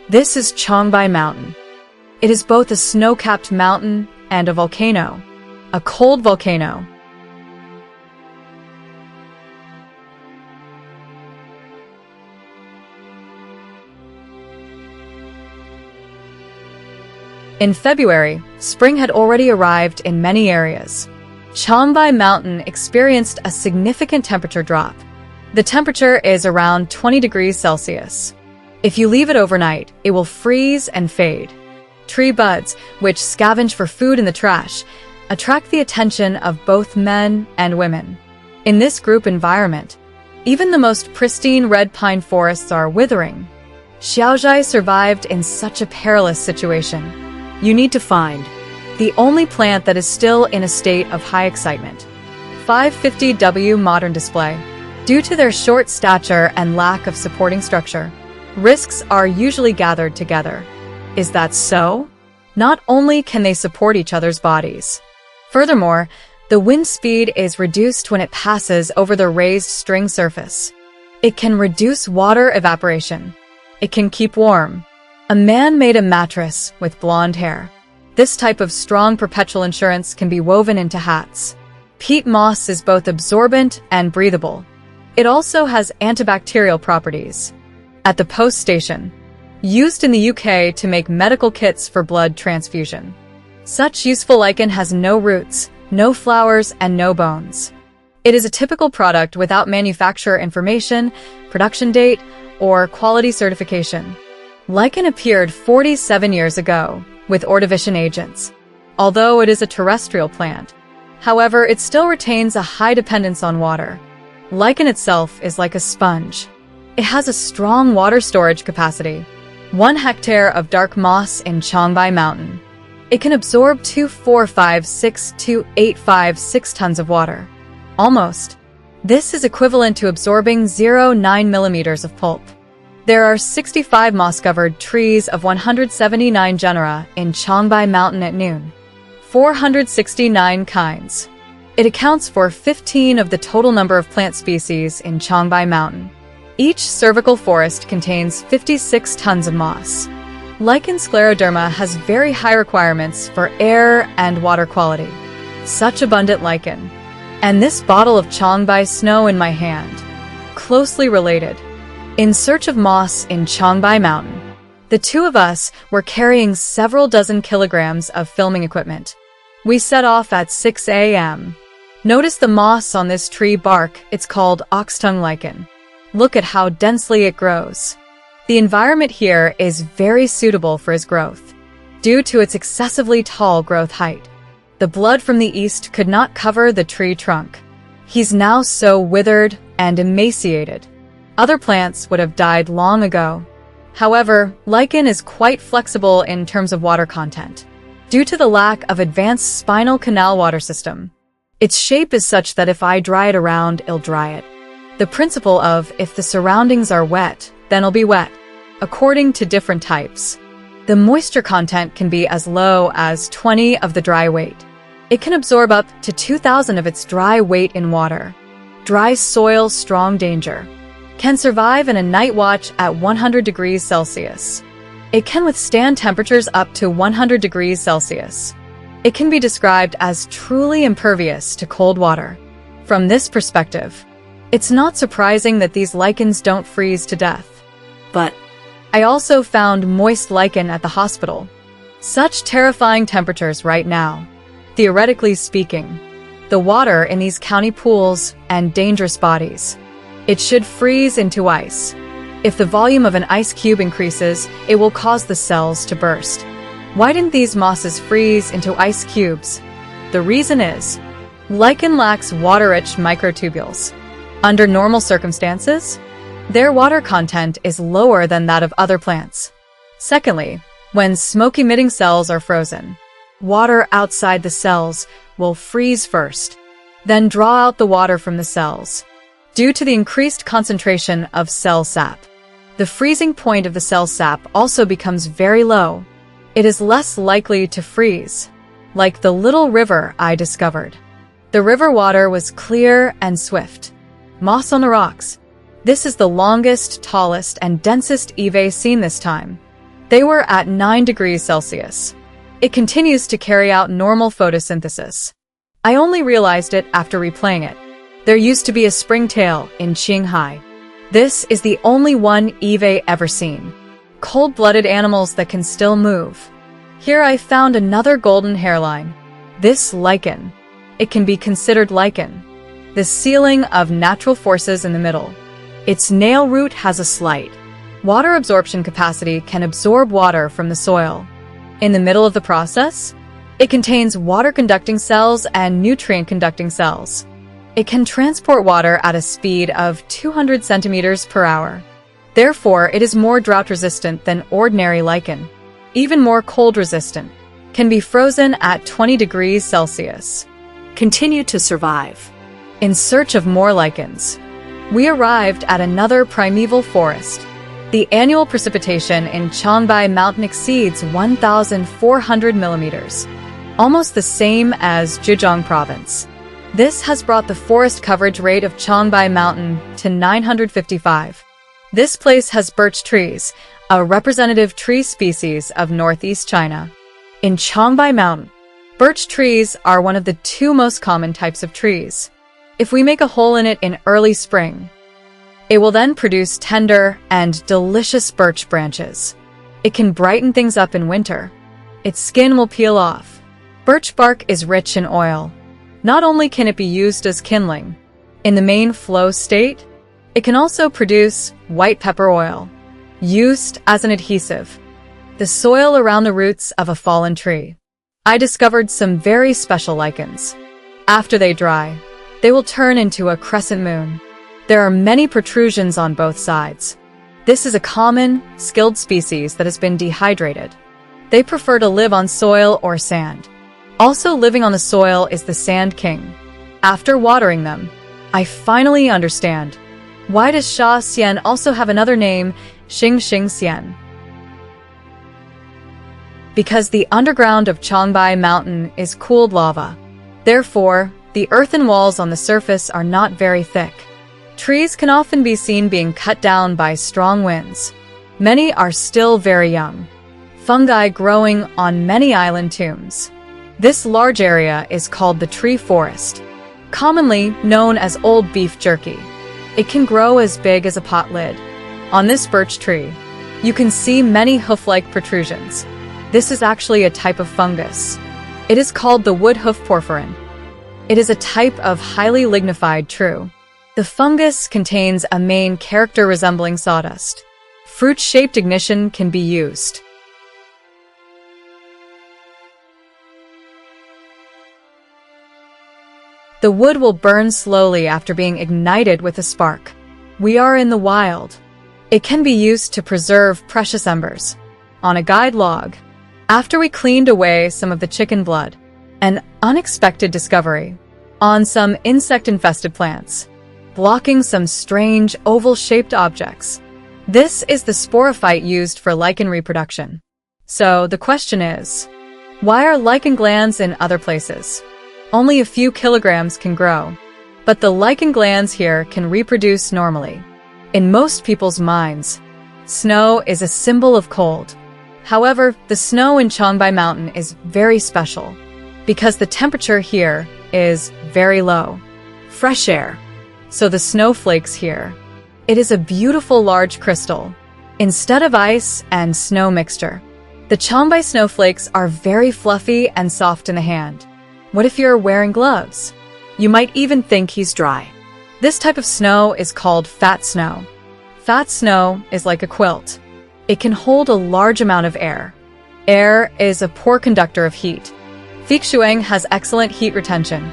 This is Chongbai Mountain. It is both a snow-capped mountain and a volcano, a cold volcano. In February, spring had already arrived in many areas. Changbai Mountain experienced a significant temperature drop. The temperature is around 20 degrees Celsius. If you leave it overnight, it will freeze and fade. Tree buds, which scavenge for food in the trash, attract the attention of both men and women. In this group environment, even the most pristine red pine forests are withering. Xiaozhai survived in such a perilous situation. You need to find the only plant that is still in a state of high excitement. 550W modern display. Due to their short stature and lack of supporting structure, risks are usually gathered together. Is that so? Not only can they support each other's bodies. Furthermore, the wind speed is reduced when it passes over the raised string surface. It can reduce water evaporation. It can keep warm. A man made a mattress with blonde hair. This type of strong perpetual insurance can be woven into hats. Peat moss is both absorbent and breathable. It also has antibacterial properties. At the post station, used in the UK to make medical kits for blood transfusion. Such useful lichen has no roots, no flowers, and no bones. It is a typical product without manufacturer information, production date, or quality certification. Lichen appeared 47 years ago with Ordovician agents, although it is a terrestrial plant. However, it still retains a high dependence on water. Lichen itself is like a sponge. It has a strong water storage capacity. 1 hectare of dark moss in Changbai Mountain. It can absorb 2,456 to 856 tons of water. Almost. This is equivalent to absorbing 0.9 millimeters of pulp. There are 65 moss-covered trees of 179 genera in Chongbai Mountain at noon. 469 kinds. It accounts for 15 of the total number of plant species in Chongbai Mountain. Each cervical forest contains 56 tons of moss. Lichen scleroderma has very high requirements for air and water quality. Such abundant lichen. And this bottle of Chongbai snow in my hand. Closely related. In search of moss in Chongbai Mountain, the two of us were carrying several dozen kilograms of filming equipment. We set off at 6 a.m. Notice the moss on this tree bark. It's called oxtongue lichen. Look at how densely it grows. The environment here is very suitable for his growth, due to its excessively tall growth height. The blood from the east could not cover the tree trunk. He's now so withered and emaciated. Other plants would have died long ago. However, lichen is quite flexible in terms of water content, due to the lack of advanced spinal canal water system. Its shape is such that if I dry it around, it'll dry it. The principle of if the surroundings are wet, then it'll be wet, according to different types. The moisture content can be as low as 20 of the dry weight. It can absorb up to 2,000 of its dry weight in water. Dry soil, strong danger. Can survive in a night watch at 100 degrees Celsius. It can withstand temperatures up to 100 degrees Celsius. It can be described as truly impervious to cold water. From this perspective, it's not surprising that these lichens don't freeze to death. But I also found moist lichen at the hospital. Such terrifying temperatures right now. Theoretically speaking, the water in these county pools and dangerous bodies, it should freeze into ice. If the volume of an ice cube increases, it will cause the cells to burst. Why didn't these mosses freeze into ice cubes? The reason is, lichen lacks water-rich microtubules. Under normal circumstances, their water content is lower than that of other plants. Secondly, when smoke-emitting cells are frozen, water outside the cells will freeze first, then draw out the water from the cells. Due to the increased concentration of cell sap, the freezing point of the cell sap also becomes very low. It is less likely to freeze, like the little river I discovered. The river water was clear and swift. Moss on the rocks. This is the longest, tallest, and densest Eve seen this time. They were at 9 degrees Celsius. It continues to carry out normal photosynthesis. I only realized it after replaying it. There used to be a springtail in Qinghai. This is the only one Eve ever seen. Cold-blooded animals that can still move. Here I found another golden hairline. This lichen. It can be considered lichen. The ceiling of natural forces in the middle. Its nail root has a slight water absorption capacity, can absorb water from the soil. In the middle of the process, it contains water-conducting cells and nutrient-conducting cells. It can transport water at a speed of 200 centimeters per hour. Therefore, it is more drought-resistant than ordinary lichen. Even more cold-resistant. Can be frozen at 20 degrees Celsius. Continue to survive. In search of more lichens, we arrived at another primeval forest. The annual precipitation in Chongbai Mountain exceeds 1,400 millimeters, almost the same as Zhejiang province. This has brought the forest coverage rate of Changbai Mountain to 955. This place has birch trees, a representative tree species of northeast China. In Chongbai Mountain, birch trees are one of the 2 most common types of trees. If we make a hole in it in early spring, it will then produce tender and delicious birch branches. It can brighten things up in winter. Its skin will peel off. Birch bark is rich in oil. Not only can it be used as kindling, in the main flow state, it can also produce white pepper oil, used as an adhesive. The soil around the roots of a fallen tree. I discovered some very special lichens. After they dry, they will turn into a crescent moon. There are many protrusions on both sides. This is a common, skilled species that has been dehydrated. They prefer to live on soil or sand. Also living on the soil is the sand king. After watering them, I finally understand. Why does Sha Xian also have another name, Xing Xing Xian? Because the underground of Changbai Mountain is cooled lava. Therefore, the earthen walls on the surface are not very thick. Trees can often be seen being cut down by strong winds. Many are still very young. Fungi growing on many island tombs. This large area is called the tree forest, commonly known as old beef jerky. It can grow as big as a pot lid. On this birch tree, you can see many hoof-like protrusions. This is actually a type of fungus. It is called the wood hoof porphyrin. It is a type of highly lignified true. The fungus contains a main character resembling sawdust. Fruit-shaped ignition can be used. The wood will burn slowly after being ignited with a spark. We are in the wild. It can be used to preserve precious embers. On a guide log, after we cleaned away some of the chicken blood, an unexpected discovery on some insect-infested plants, blocking some strange oval-shaped objects. This is the sporophyte used for lichen reproduction. So the question is, why are lichen glands in other places? Only a few kilograms can grow, but the lichen glands here can reproduce normally. In most people's minds, snow is a symbol of cold. However, the snow in Chongbai Mountain is very special because the temperature here is very low. Fresh air. So the snowflakes here. It is a beautiful large crystal, instead of ice and snow mixture. The Chongbai snowflakes are very fluffy and soft in the hand. What if you're wearing gloves? You might even think he's dry. This type of snow is called fat snow. Fat snow is like a quilt. It can hold a large amount of air. Air is a poor conductor of heat. Fixuang has excellent heat retention.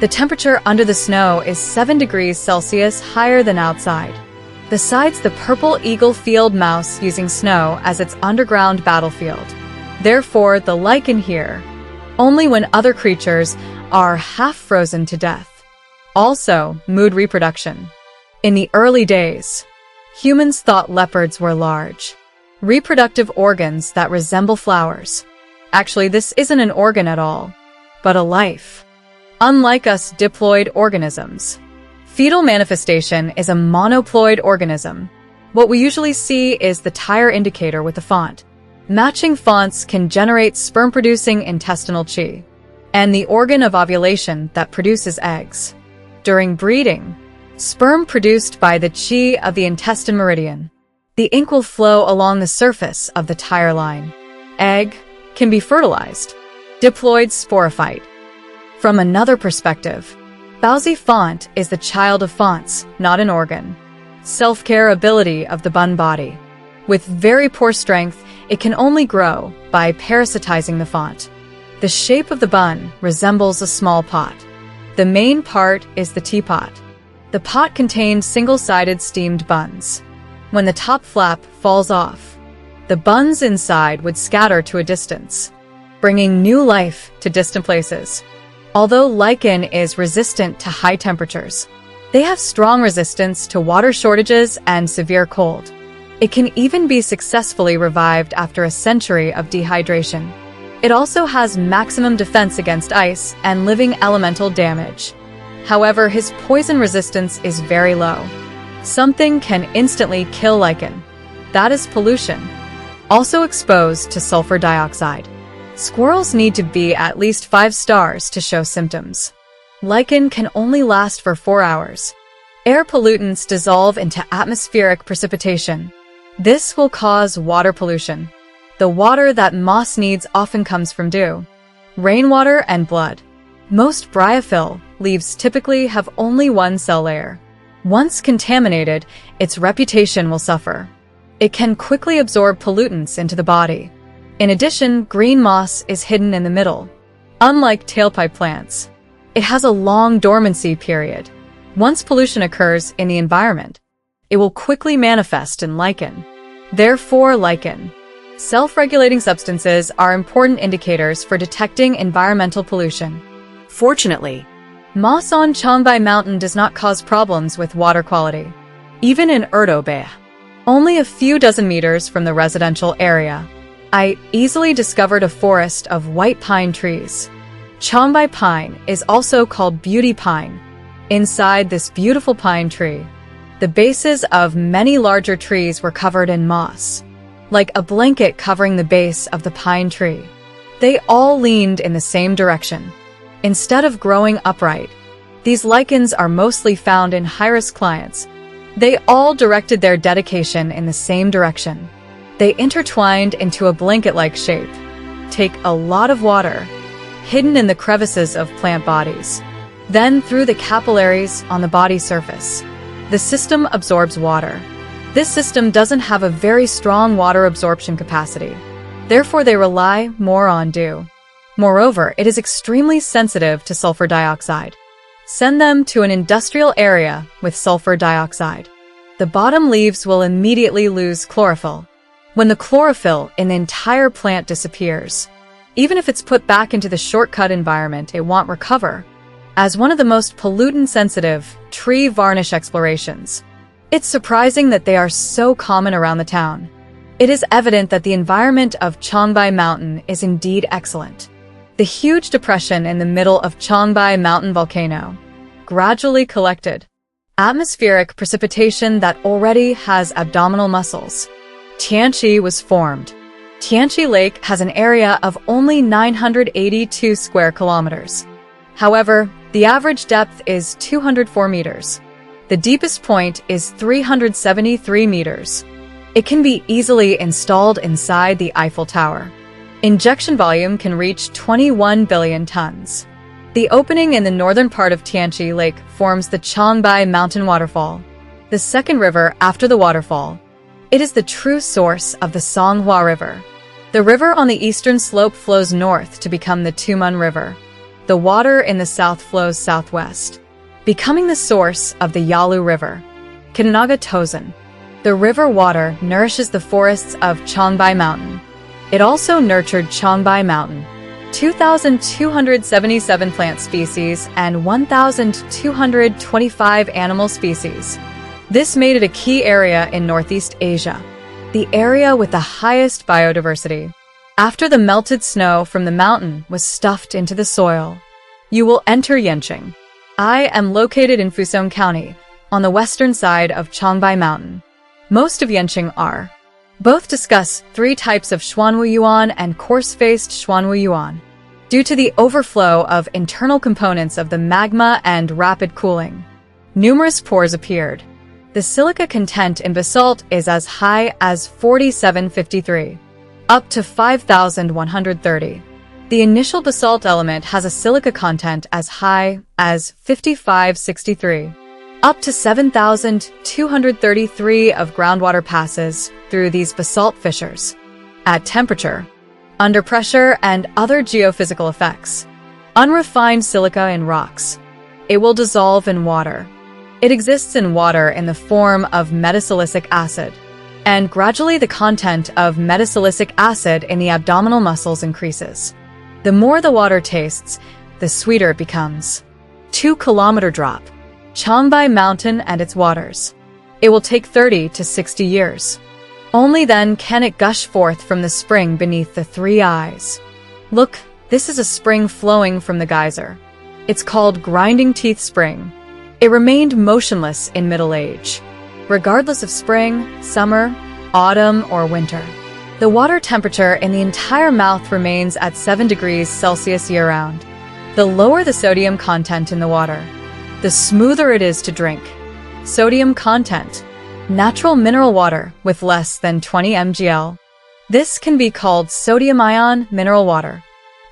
The temperature under the snow is 7 degrees Celsius higher than outside. Besides the purple eagle field mouse using snow as its underground battlefield. Therefore, the lichen here, only when other creatures are half frozen to death. Also, mood reproduction. In the early days, humans thought leopards were large, reproductive organs that resemble flowers. Actually, this isn't an organ at all, but a life. Unlike us diploid organisms, fetal manifestation is a monoploid organism. What we usually see is the tire indicator with the font. Matching fonts can generate sperm-producing intestinal qi, and the organ of ovulation that produces eggs. During breeding, sperm produced by the qi of the intestine meridian. The ink will flow along the surface of the tire line. Egg can be fertilized. Diploid sporophyte. From another perspective, Bowsy font is the child of fonts, not an organ. Self-care ability of the bun body. With very poor strength, it can only grow by parasitizing the font. The shape of the bun resembles a small pot. The main part is the teapot. The pot contains single-sided steamed buns. When the top flap falls off, the buns inside would scatter to a distance, bringing new life to distant places. Although lichen is resistant to high temperatures, they have strong resistance to water shortages and severe cold. It can even be successfully revived after a century of dehydration. It also has maximum defense against ice and living elemental damage. However, his poison resistance is very low. Something can instantly kill lichen. That is pollution. Also exposed to sulfur dioxide. Squirrels need to be at least 5 stars to show symptoms. Lichen can only last for 4 hours. Air pollutants dissolve into atmospheric precipitation. This will cause water pollution. The water that moss needs often comes from dew, rainwater, and blood. Most bryophyll leaves typically have only one cell layer. Once contaminated, its reputation will suffer. It can quickly absorb pollutants into the body. In addition, green moss is hidden in the middle. Unlike tailpipe plants, it has a long dormancy period. Once pollution occurs in the environment, it will quickly manifest in lichen. Therefore, lichen. Self-regulating substances are important indicators for detecting environmental pollution. Fortunately, moss on Changbai Mountain does not cause problems with water quality. Even in Bay, only a few dozen meters from the residential area, I easily discovered a forest of white pine trees. Chongbai pine is also called beauty pine. Inside this beautiful pine tree, the bases of many larger trees were covered in moss, like a blanket covering the base of the pine tree. They all leaned in the same direction. Instead of growing upright, these lichens are mostly found in high-risk climates. They all directed their dedication in the same direction. They intertwined into a blanket-like shape. Take a lot of water, hidden in the crevices of plant bodies. Then through the capillaries on the body surface, the system absorbs water. This system doesn't have a very strong water absorption capacity. Therefore, they rely more on dew. Moreover, it is extremely sensitive to sulfur dioxide. Send them to an industrial area with sulfur dioxide. The bottom leaves will immediately lose chlorophyll. When the chlorophyll in the entire plant disappears, even if it's put back into the shortcut environment, it won't recover. As one of the most pollutant-sensitive tree varnish explorations, it's surprising that they are so common around the town. It is evident that the environment of Chongbai Mountain is indeed excellent. The huge depression in the middle of Chongbai Mountain volcano gradually collected atmospheric precipitation that already has abdominal muscles. Tianqi was formed. Tianqi Lake has an area of only 982 square kilometers. However, the average depth is 204 meters. The deepest point is 373 meters. It can be easily installed inside the Eiffel Tower. Injection volume can reach 21 billion tons. The opening in the northern part of Tianqi Lake forms the Changbai Mountain waterfall, the second river after the waterfall. It is the true source of the Songhua River. The river on the eastern slope flows north to become the Tumen River. The water in the south flows southwest, becoming the source of the Yalu River. Kitanaga Tozen. The river water nourishes the forests of Chongbai Mountain. It also nurtured Chongbai Mountain, 2,277 plant species and 1,225 animal species. This made it a key area in Northeast Asia, the area with the highest biodiversity. After the melted snow from the mountain was stuffed into the soil, you will enter Yanqing. I am located in Fusong County, on the western side of Chongbai Mountain. Most of Yanqing are Both discuss three types of Xuanwuyuan and coarse-faced Xuanwuyuan. Due to the overflow of internal components of the magma and rapid cooling, numerous pores appeared. The silica content in basalt is as high as 4753, up to 5130. The initial basalt element has a silica content as high as 5563. Up to 7,233 of groundwater passes through these basalt fissures. At temperature, under pressure, and other geophysical effects, unrefined silica in rocks, it will dissolve in water. It exists in water in the form of metasilicic acid, and gradually the content of metasilicic acid in the abdominal muscles increases. The more the water tastes, the sweeter it becomes. 2-kilometer drop. Changbai Mountain and its waters. It will take 30 to 60 years. Only then can it gush forth from the spring beneath the three eyes. Look, this is a spring flowing from the geyser. It's called Grinding Teeth Spring. It remained motionless in Middle Age, regardless of spring, summer, autumn, or winter. The water temperature in the entire mouth remains at 7 degrees Celsius year-round. The lower the sodium content in the water, the smoother it is to drink. Sodium content. Natural mineral water with less than 20 mgl. This can be called sodium-ion mineral water.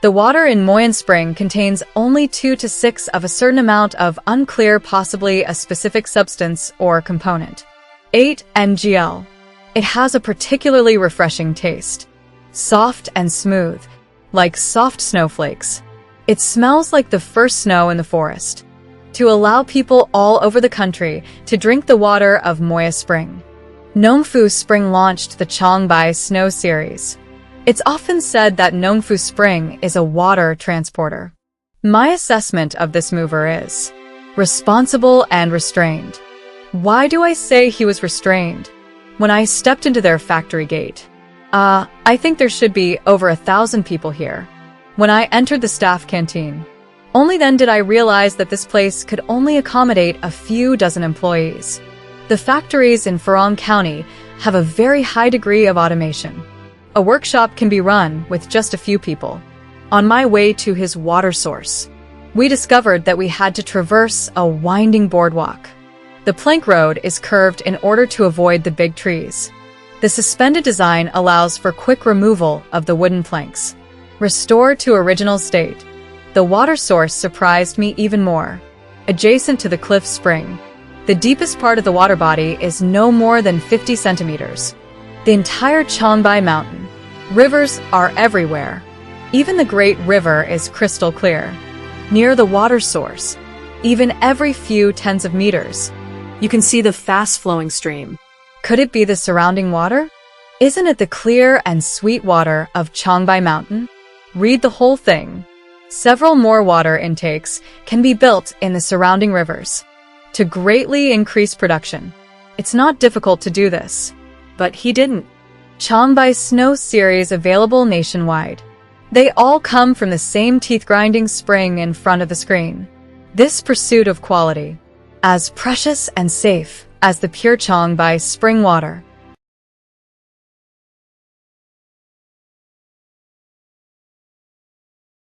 The water in Moyen Spring contains only 2 to 6 of a certain amount of unclear, possibly a specific substance or component. 8 mgl. It has a particularly refreshing taste. Soft and smooth, like soft snowflakes. It smells like the first snow in the forest. To allow people all over the country to drink the water of Moya Spring. Nongfu Spring launched the Chongbai Snow Series. It's often said that Nongfu Spring is a water transporter. My assessment of this mover is responsible and restrained. Why do I say he was restrained? When I stepped into their factory gate, I think there should be over 1,000 people here. When I entered the staff canteen, only then did I realize that this place could only accommodate a few dozen employees. The factories in Furong County have a very high degree of automation. A workshop can be run with just a few people. On my way to his water source, we discovered that we had to traverse a winding boardwalk. The plank road is curved in order to avoid the big trees. The suspended design allows for quick removal of the wooden planks. Restored to original state. The water source surprised me even more. Adjacent to the cliff spring, the deepest part of the water body is no more than 50 centimeters. The entire Chongbai Mountain. Rivers are everywhere. Even the Great River is crystal clear. Near the water source, even every few tens of meters, you can see the fast-flowing stream. Could it be the surrounding water? Isn't it the clear and sweet water of Changbai Mountain? Read the whole thing. Several more water intakes can be built in the surrounding rivers to greatly increase production. It's not difficult to do this, but he didn't. Chongbai Snow Series available nationwide. They all come from the same teeth-grinding spring in front of the screen. This pursuit of quality, as precious and safe as the pure Chongbai spring water,